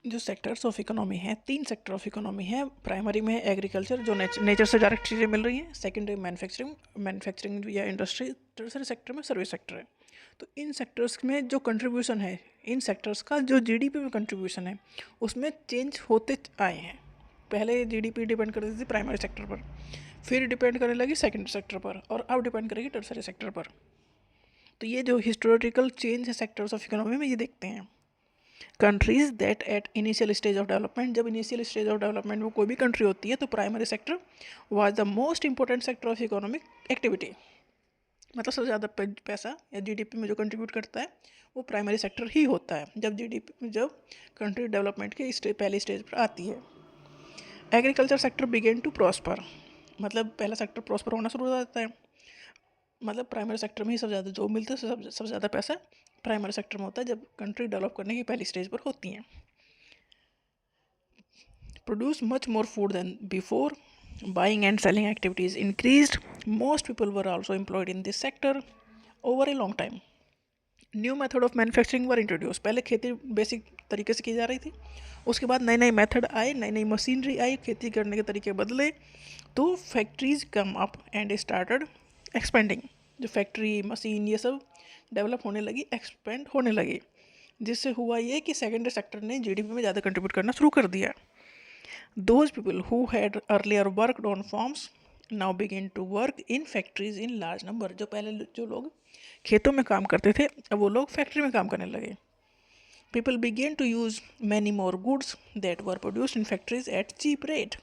जो sectors of economy हैं, 3 sector of economy है। प्राइमरी में है एग्रीकल्चर, जो नेचर से डायरेक्ट चीज़ें मिल रही हैं। सेकेंडरी मैन्युफैक्चरिंग या इंडस्ट्री। तीसरे सेक्टर में सर्विस सेक्टर है। तो इन सेक्टर्स में जो कंट्रीब्यूशन है, इन सेक्टर्स का जो जीडीपी में कंट्रीब्यूशन है, उसमें चेंज होते आए हैं। पहले जीडीपी डिपेंड करती थी प्राइमरी सेक्टर पर, फिर डिपेंड करने लगी सेकेंडरी सेक्टर पर, और अब डिपेंड करेगी टर्सरी सेक्टर पर। तो ये जो हिस्टोरिकल चेंज है सेक्टर्स ऑफ इकोनॉमी में, ये देखते हैं। Countries that at initial stage of development, जब इनिशियल स्टेज ऑफ डेवलपमेंट में कोई भी कंट्री होती है तो primary sector was the most important sector of economic activity. मतलब सबसे ज़्यादा पैसा या जीडीपी में जो कंट्रीब्यूट करता है वो प्राइमरी सेक्टर ही होता है, जब कंट्री डेवलपमेंट के पहले स्टेज पर आती है। Agriculture sector began to prosper, मतलब पहला सेक्टर प्रॉस्पर होना शुरू हो जाता है। मतलब प्राइमरी सेक्टर में ही सबसे ज़्यादा जॉब मिलता है, सबसे ज़्यादा पैसा प्राइमरी सेक्टर में होता है जब कंट्री डेवलप करने की पहली स्टेज पर होती हैं। Produce much more food than before, buying and selling activities increased, most people were also employed in this sector over a long time. New method of manufacturing were introduce, पहले खेती basic तरीके से की जा रही थी, उसके बाद नए नए मेथड आए, नई नई मशीनरी आई, खेती करने के तरीके बदले, तो factories come up and started expanding. जो फैक्ट्री मशीन ये सब डेवलप होने लगी, एक्सपेंड होने लगी, जिससे हुआ ये कि सेकेंडरी सेक्टर ने जीडीपी में ज़्यादा कंट्रीब्यूट करना शुरू कर दिया। Those people who had earlier worked on farms now begin to work in factories in large number, जो पहले जो लोग खेतों में काम करते थे अब वो लोग फैक्ट्री में काम करने लगे। People began to use many more goods that were produced in factories at cheap rate.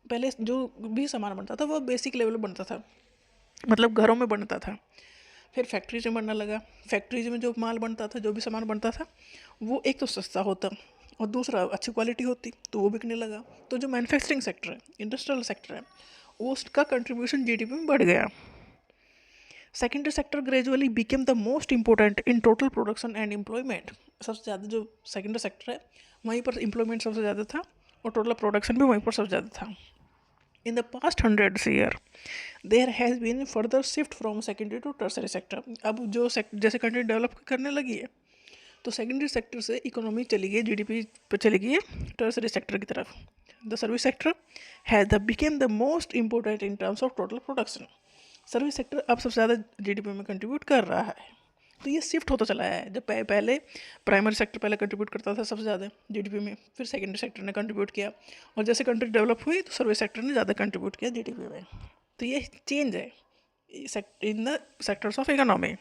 पहले जो भी सामान बनता था वो बेसिक लेवल बनता था, मतलब घरों में बनता था, फिर फैक्ट्रीज में बनने लगा। फैक्ट्रीज में जो माल बनता था, जो भी सामान बनता था, वो एक तो सस्ता होता और दूसरा अच्छी क्वालिटी होती, तो वो बिकने लगा। तो जो मैन्युफैक्चरिंग सेक्टर है, इंडस्ट्रियल सेक्टर है, उसका कंट्रीब्यूशन जीडीपी में बढ़ गया। Secondary sector gradually became the most important in total production and employment. सबसे ज़्यादा जो सेकेंडरी सेक्टर है वहीं पर एम्प्लॉयमेंट सबसे ज़्यादा था और टोटल प्रोडक्शन भी वहीं पर सबसे ज़्यादा था। In the past 100 year there has been further shift from secondary to tertiary sector. अब जो जैसे कंट्री डेवलप करने लगी है तो सेकेंडरी सेक्टर से इकोनॉमी चली गई, जीडीपी पर चली गई है टर्सरी सेक्टर की तरफ। The service sector has the became the most important in terms of total production. Service sector अब सबसे ज़्यादा जीडीपी में कंट्रीब्यूट कर रहा है। तो ये शिफ्ट होता चला है। जब पहले प्राइमरी सेक्टर पहले कंट्रीब्यूट करता था सबसे ज़्यादा जीडीपी में, फिर सेकेंडरी सेक्टर ने कंट्रीब्यूट किया, और जैसे कंट्री डेवलप हुई तो सर्विस सेक्टर ने ज़्यादा कंट्रीब्यूट किया जीडीपी में। तो ये चेंज है in the sectors of economy.